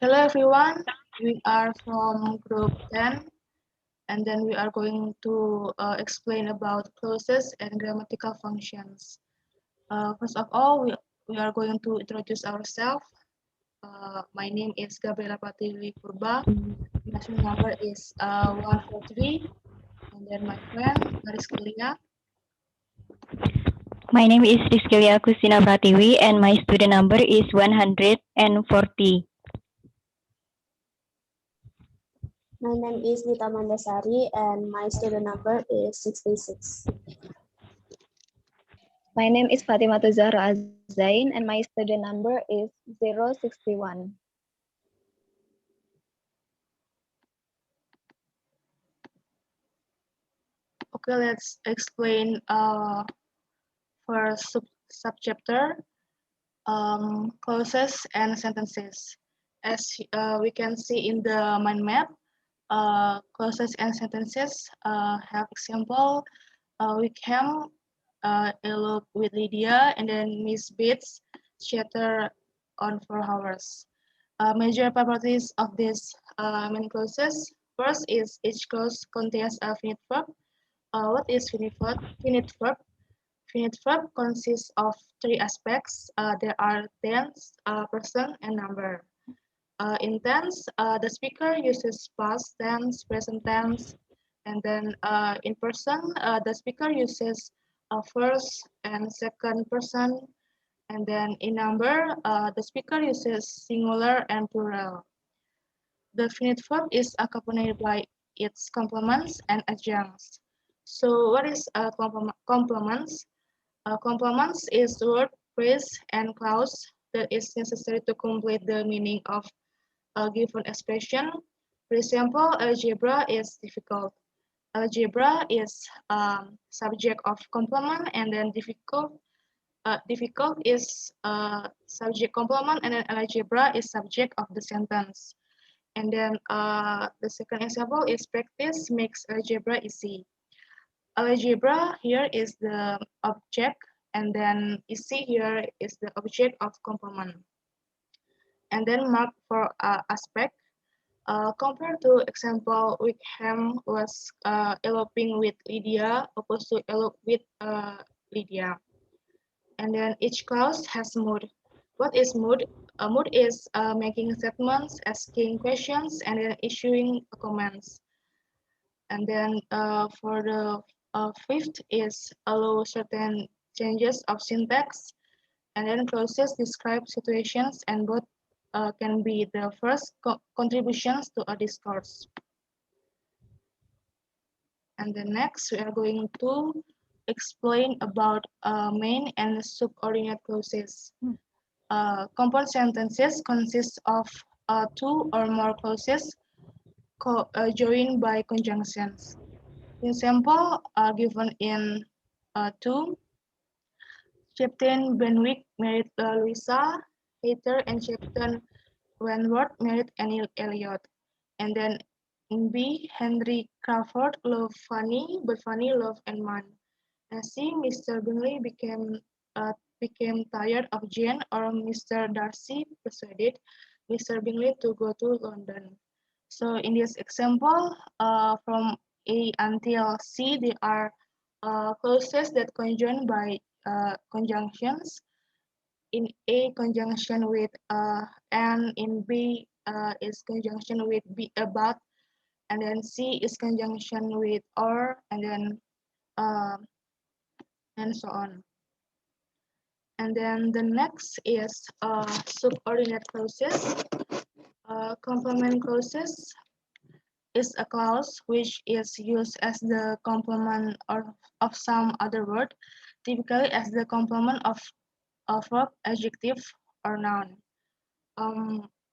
Hello everyone, we are from group 10 and then we are going to explain about clauses and grammatical functions. First of all, we are going to introduce ourselves. My name is Gabriella Pratiwi Purba. My student number is 143 and then my friend Rizkylia. My name is Rizkylia Agustina Pratiwi and my student number is 140. My name is Dita Mandasari and my student number is 66. My name is Fatimatuzzahro Azzain and my student number is 061. Okay, let's explain first subchapter. Clauses and sentences. As we can see in the mind map, clauses and sentences have example. We can elope with Lydia and then Miss Bates shatter on 4 hours. Major properties of these main clauses. First is each clause contains a finite verb. What is finite verb? Finite verb. Finite verb consists of three aspects. There are tense, person, and number. In tense, the speaker uses past tense, present tense, and then in person, the speaker uses first and second person, and then in number, the speaker uses singular and plural. The finite verb is accompanied by its complements and adjuncts. So, what is complements? Complements is word, phrase, and clause that is necessary to complete the meaning of a given expression. For example, algebra is difficult. Algebra is subject of complement, and then difficult is subject complement, and then algebra is subject of the sentence. And then the second example is practice makes algebra easy. Algebra here is the object, and then easy here is the object of complement. And then mark for aspect. Compared to example, Wickham was eloping with Lydia, opposed to elope with Lydia. And then each clause has mood. What is mood? Mood is making statements, asking questions, and then issuing comments. And then for the fifth is allow certain changes of syntax. And then clauses describe situations and both can be the first contributions to a discourse. And then next we are going to explain about main and subordinate clauses. Compound sentences consist of two or more clauses joined by conjunctions. Example are given in 2. Captain Benwick married Louisa Hayter and Captain Wentworth married Annie Elliot. And then in B, Henry Crawford loved Fanny, but Fanny loved Edmund. And C, Mr. Bingley became tired of Jane, or Mr. Darcy persuaded Mr. Bingley to go to London. So in this example, from A until C, they are clauses that conjoin by conjunctions. In A, conjunction with and in B is conjunction with be about, and then C is conjunction with or, and then uh, and so on. And then the next is subordinate clauses. Complement clauses is a clause which is used as the complement of some other word, typically as the complement of a verb, adjective, or noun.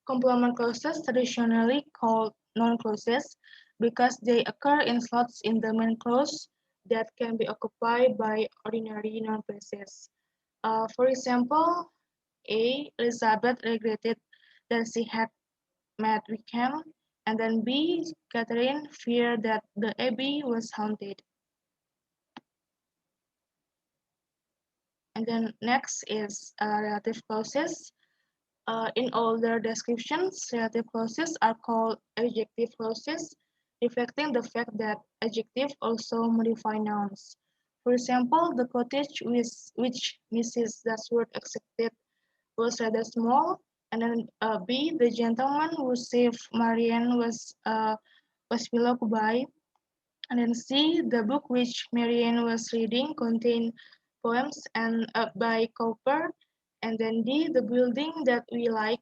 Complement clauses traditionally called non-clauses because they occur in slots in the main clause that can be occupied by ordinary noun phrases. For example, A. Elizabeth regretted that she had met Wickham, and then B. Catherine feared that the abbey was haunted. And then next is relative clauses. In older descriptions, relative clauses are called adjective clauses, reflecting the fact that adjectives also modify nouns. For example, the cottage which Mrs. Dashwood accepted was rather small, and then B, the gentleman who saved Marianne was below by, and then C, the book which Marianne was reading contained poems and by Cowper, and then D, the building that we like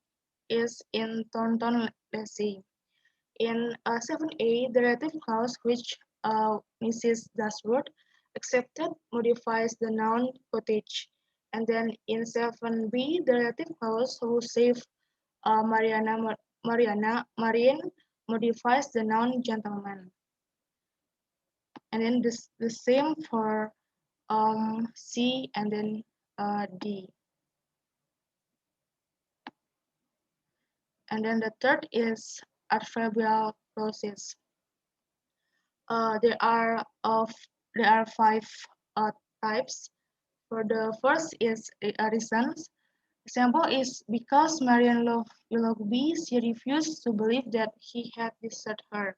is in Taunton Lessee. In 7A, the relative clause which Mrs. Dashwood accepted modifies the noun cottage. And then in 7B, the relative clause who saved Marianne modifies the noun gentleman. And then the same for C and then D. And then the third is adverbial clauses. There are five types. For the first is reasons. Example is because Marianne loved Willoughby, she refused to believe that he had deserted her.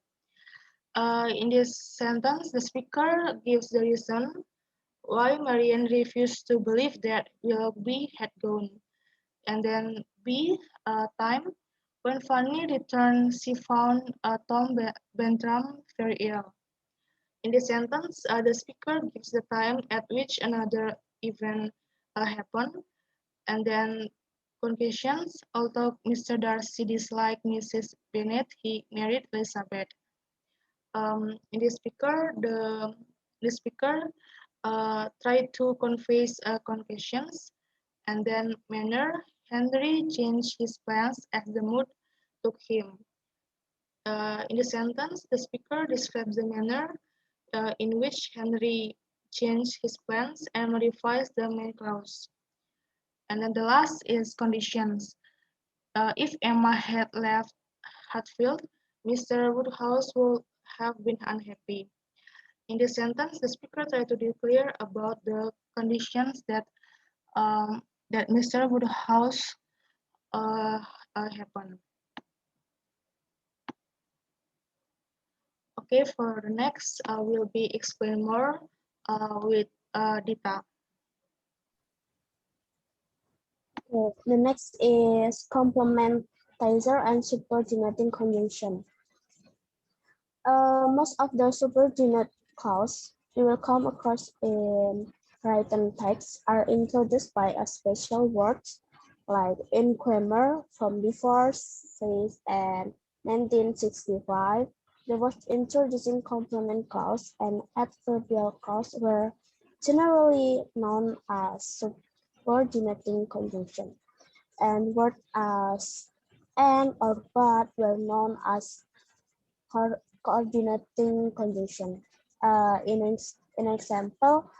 In this sentence, the speaker gives the reason why Marianne refused to believe that Willoughby had gone. And then B, time. When Fanny returned, she found Tom Bentram very ill. In this sentence, the speaker gives the time at which another event happened, and then conclusions. Although Mr. Darcy disliked Mrs. Bennet, he married Elizabeth. In the speaker, the speaker tried to convey conclusions, and then manner. Henry changed his plans as the mood took him. In the sentence, the speaker describes the manner in which Henry changed his plans and modifies the main clause. And then the last is conditions. If Emma had left Hatfield, Mr. Woodhouse would have been unhappy. In this sentence, the speaker tried to declare about the conditions that that Mr. Woodhouse happened. Okay, for the next, will be explain more with Dita. Okay, the next is complementizer and subordinating conjunction. Most of the subordinate clause you will come across in written text are introduced by a special words like in Kramer from before says and 1965. There was introducing complement clause and adverbial clause were generally known as subordinating conjunction, and words as and or but were known as coordinating conjunction. In example,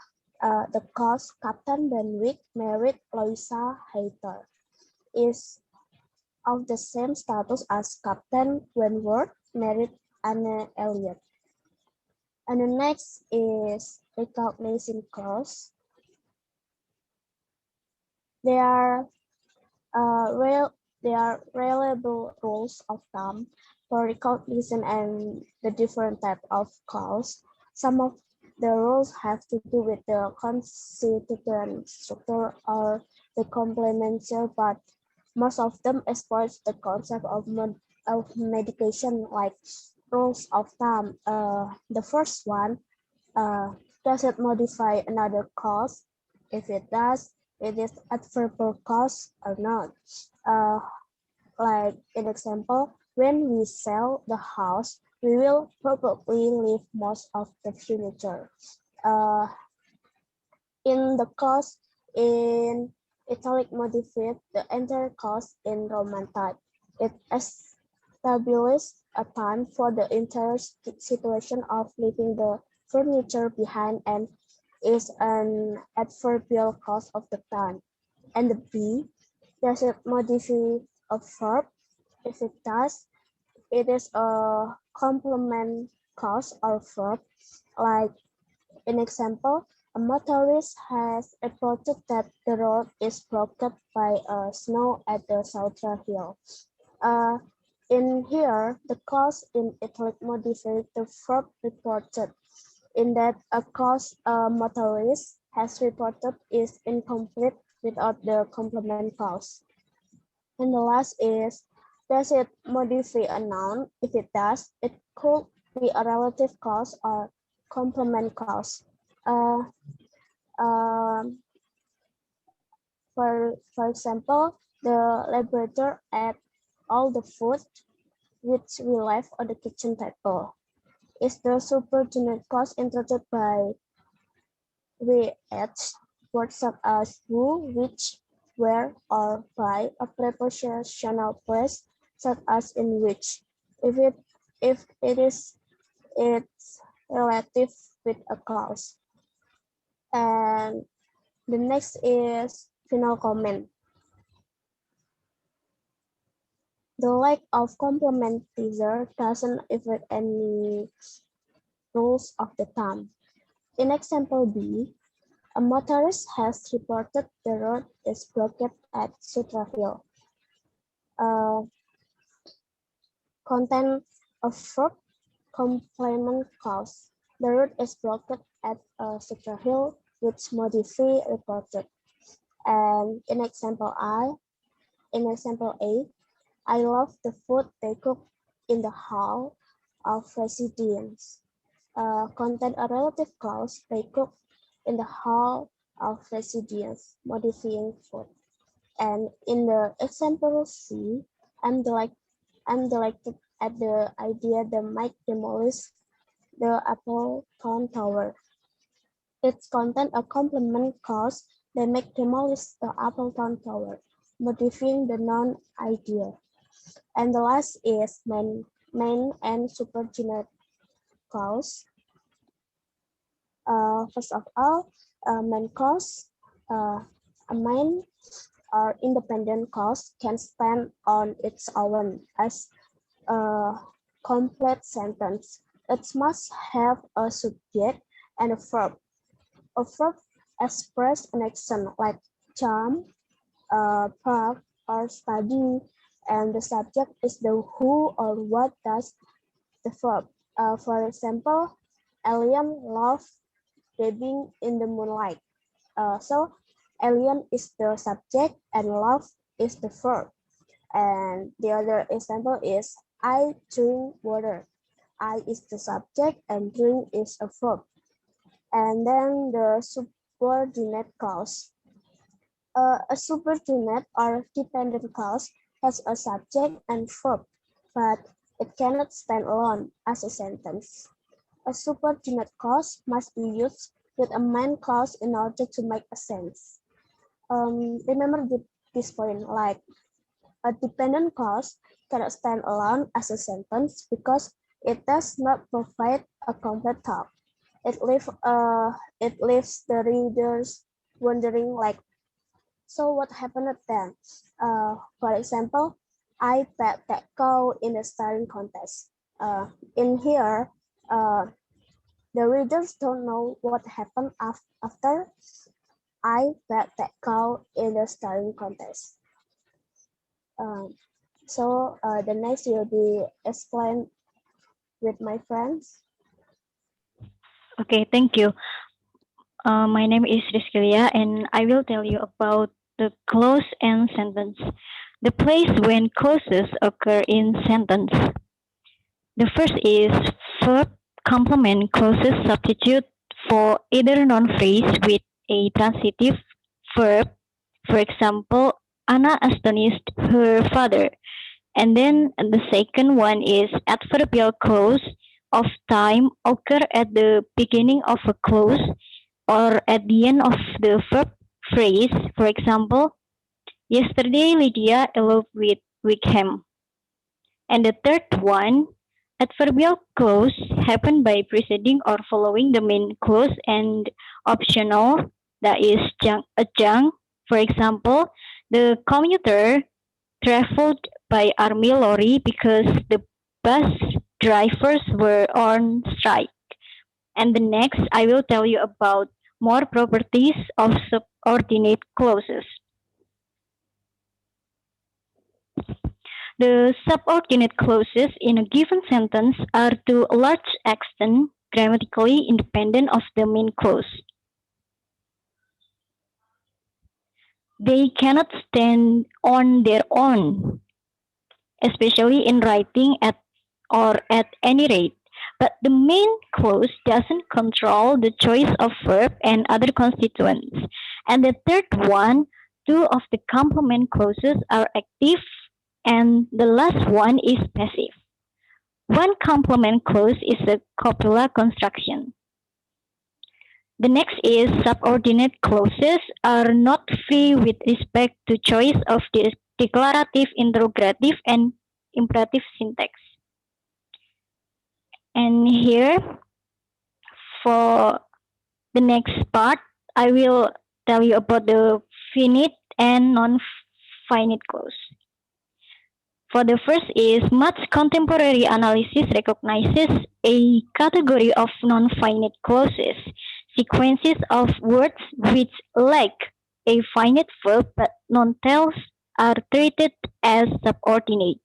the clause Captain Benwick married Louisa Hayter is of the same status as Captain Wentworth married Anne Elliot. And the next is recognition clause. They are reliable rules of thumb for recognition and the different type of clause. Some of the rules have to do with the constituent structure or the complementary, but most of them exploit the concept of medication, like rules of thumb. The first one, does it modify another clause? If it does, it is adverbial clause or not. Like an example, when we sell the house, we will probably leave most of the furniture. In the clause in italic modified the entire clause in Roman type. It establishes a time for the entire situation of leaving the furniture behind and is an adverbial clause of the time. And the B, does it modify a verb? If it does, it is a complement clause or verb. Like an example, A motorist has reported that the road is blocked by snow at the Sautra Hill. Uh, in here, the clause in italic modifies the verb reported. In that a clause a motorist has reported is incomplete without the complement clause. And the last is, does it modify a noun? If it does, it could be a relative clause or complement clause. Uh, um, for example, the laborator ate all the food which we left on the kitchen table. Is the subordinate clause introduced by which words such as who, which, where, or by a prepositional phrase such as in which. If it is it's relative with a clause. And the next is final comment. The lack of complement teaser doesn't affect any rules of the thumb. In example B, a motorist has reported the road is blocked at Sutra Hill. Content of verb complement clause. The road is blocked at Sutra Hill, which modify reported. And in example A, I love the food they cook in the hall of residence. Content a relative clause they cook in the hall of residence, modifying food. And in the example C, I'm delighted at the idea that might demolish the Appleton Tower. Its content a complement clause that make demolish the Appleton Tower, modifying the non-idea. And the last is main and supergenet clause. First of all, main clause, a main or independent clause can stand on its own as a complete sentence. It must have a subject and a verb. A verb express an action like jump, park, or study, and the subject is the who or what does the verb. For example, Alien loved bathing in the moonlight. So alien is the subject and love is the verb. And the other example is I drink water. I is the subject and drink is a verb. And then the subordinate clause. A subordinate or dependent clause has a subject and verb, but it cannot stand alone as a sentence. A subordinate clause must be used with a main clause in order to make a sense. Remember this point, like a dependent clause cannot stand alone as a sentence because it does not provide a complete thought. It leaves the readers wondering, like, so what happened then? For example, I bet that cow in the staring contest. In here, the readers don't know what happened after I bet that cow in the staring contest. The next will be explained with my friends. Okay, thank you. My name is Rizkylia, and I will tell you about the clause and sentence. The place when clauses occur in sentence. The first is verb complement clauses substitute for either noun phrase with a transitive verb. For example, Anna astonished her father. And then the second one is adverbial clause of time occur at the beginning of a clause or at the end of the verb phrase. For example, yesterday Lydia eloped with Wickham. And the third one, adverbial clause happen by preceding or following the main clause and optional that is adjunct. For example, the commuter traveled by army lorry because the bus drivers were on strike. And the next, I will tell you about more properties of subordinate clauses. The subordinate clauses in a given sentence are to a large extent grammatically independent of the main clause. They cannot stand on their own, especially in writing at any rate. But the main clause doesn't control the choice of verb and other constituents. And the third one, two of the complement clauses are active and the last one is passive. One complement clause is a copula construction. The next is subordinate clauses are not free with respect to choice of the declarative, interrogative, and imperative syntax. And here, for the next part, I will tell you about the finite and non-finite clause. For the first is much contemporary analysis recognizes a category of non-finite clauses, sequences of words which lack a finite verb but non-tails are treated as subordinate.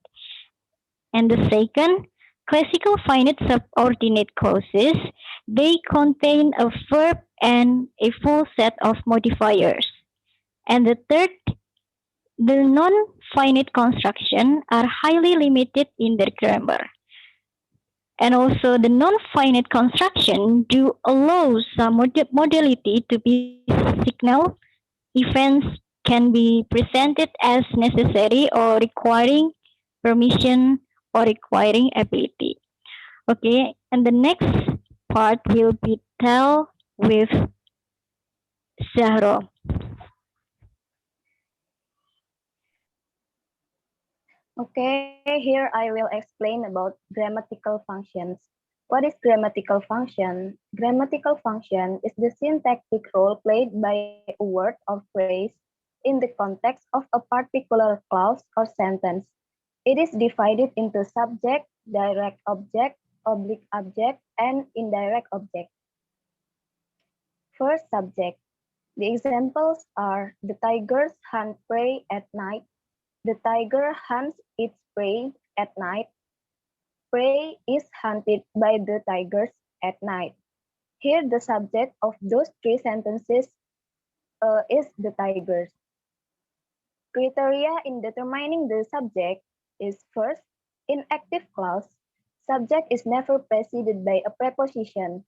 And the second, classical finite subordinate clauses, they contain a verb and a full set of modifiers. And the third, the non-finite construction are highly limited in their grammar. And also the non-finite construction do allow some modality to be signal. Events can be presented as necessary or requiring permission or requiring ability. Okay, and the next part will be tell with Zahro. Okay, here I will explain about grammatical functions. What is grammatical function? Grammatical function is the syntactic role played by a word or phrase in the context of a particular clause or sentence. It is divided into subject, direct object, oblique object, and indirect object. First, subject. The examples are the tigers hunt prey at night. The tiger hunts its prey at night. Prey is hunted by the tigers at night. Here, the subject of those three sentences is the tigers. Criteria in determining the subject is first, in active clause, subject is never preceded by a preposition.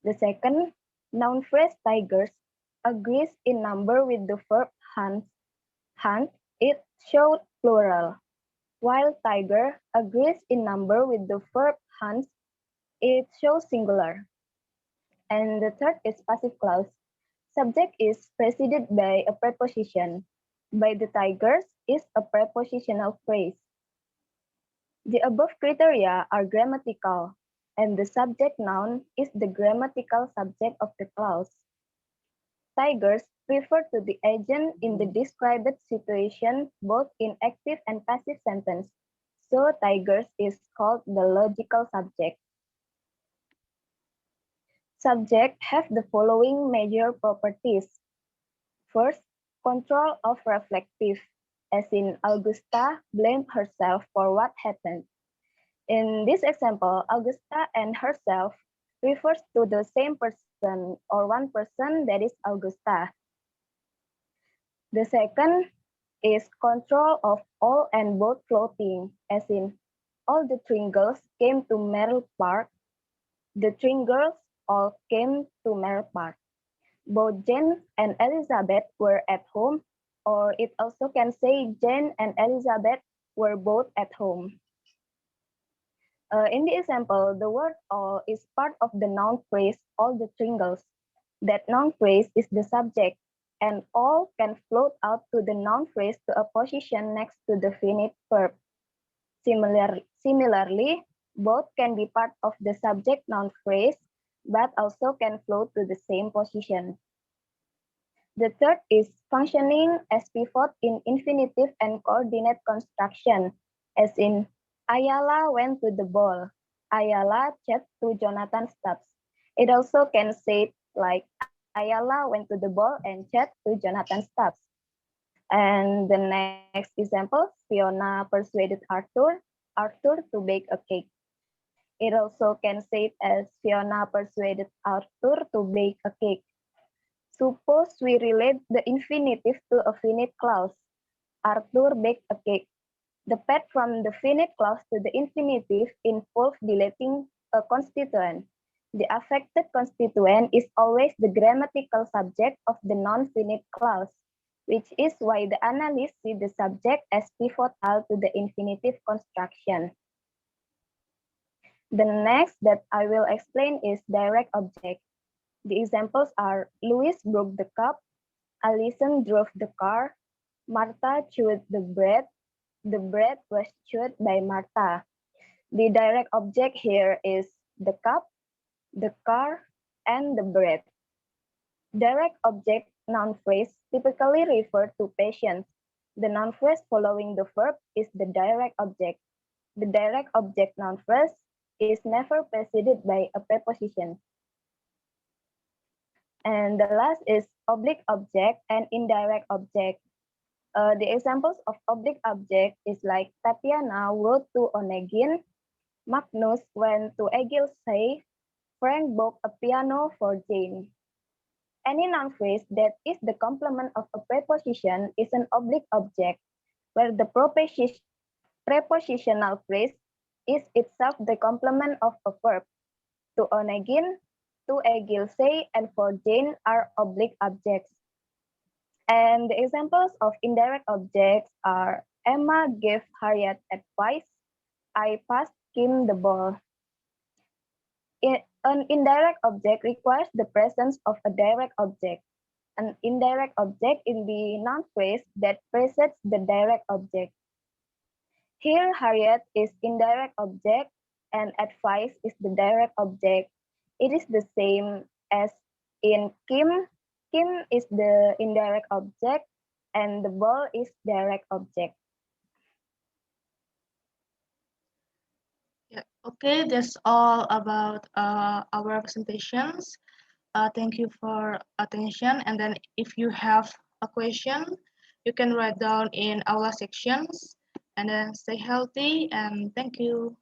The second, noun phrase tigers agrees in number with the verb hunt. Hunt, it shows plural. While tiger agrees in number with the verb hunts, it shows singular. And the third is passive clause. Subject is preceded by a preposition. By the tigers is a prepositional phrase. The above criteria are grammatical, and the subject noun is the grammatical subject of the clause. Tigers refer to the agent in the described situation both in active and passive sentence. So tigers is called the logical subject. Subject have the following major properties. First, control of reflective, as in Augusta blamed herself for what happened. In this example, Augusta and herself refers to the same person or one person, that is Augusta. The second is control of all and both clothing, as in all the twin girls came to Merrill Park. The twin girls all came to Merrill Park. Both Jane and Elizabeth were at home, or it also can say Jane and Elizabeth were both at home. In the example, the word all is part of the noun phrase all the tringles. That noun phrase is the subject, and all can float out to the noun phrase to a position next to the finite verb. Similarly, both can be part of the subject noun phrase, but also can float to the same position. The third is functioning as pivot in infinitive and coordinate construction, as in Ayala went to the ball. Ayala chat to Jonathan Stubbs. It also can say like Ayala went to the ball and chat to Jonathan Stubbs. And the next example, Fiona persuaded Arthur to bake a cake. It also can say it as Fiona persuaded Arthur to bake a cake. Suppose we relate the infinitive to a finite clause. Arthur baked a cake. The path from the finite clause to the infinitive involves deleting a constituent. The affected constituent is always the grammatical subject of the non-finite clause, which is why the analyst sees the subject as pivotal to the infinitive construction. The next that I will explain is direct object. The examples are Louis broke the cup, Alison drove the car, Martha chewed the bread was chewed by Martha. The direct object here is the cup, the car, and the bread. Direct object noun phrase typically refer to patients. The noun phrase following the verb is the direct object. The direct object noun phrase is never preceded by a preposition. And the last is oblique object and indirect object. The examples of oblique object is like Tatiana wrote to Onegin, Magnus went to Egil's, Frank bought a piano for Jane. Any noun phrase that is the complement of a preposition is an oblique object, where the prepositional phrase is itself the complement of a verb. To Onegin, to Egil's, and for Jane are oblique objects. And the examples of indirect objects are Emma gave Harriet advice, I passed Kim the ball. An indirect object requires the presence of a direct object. An indirect object in the noun phrase that precedes the direct object. Here, Harriet is indirect object and advice is the direct object. It is the same as in Kim. Kim is the indirect object and the ball is direct object. Yeah. Okay, that's all about our presentations. Thank you for attention. And then if you have a question, you can write down in our sections. And then stay healthy and thank you.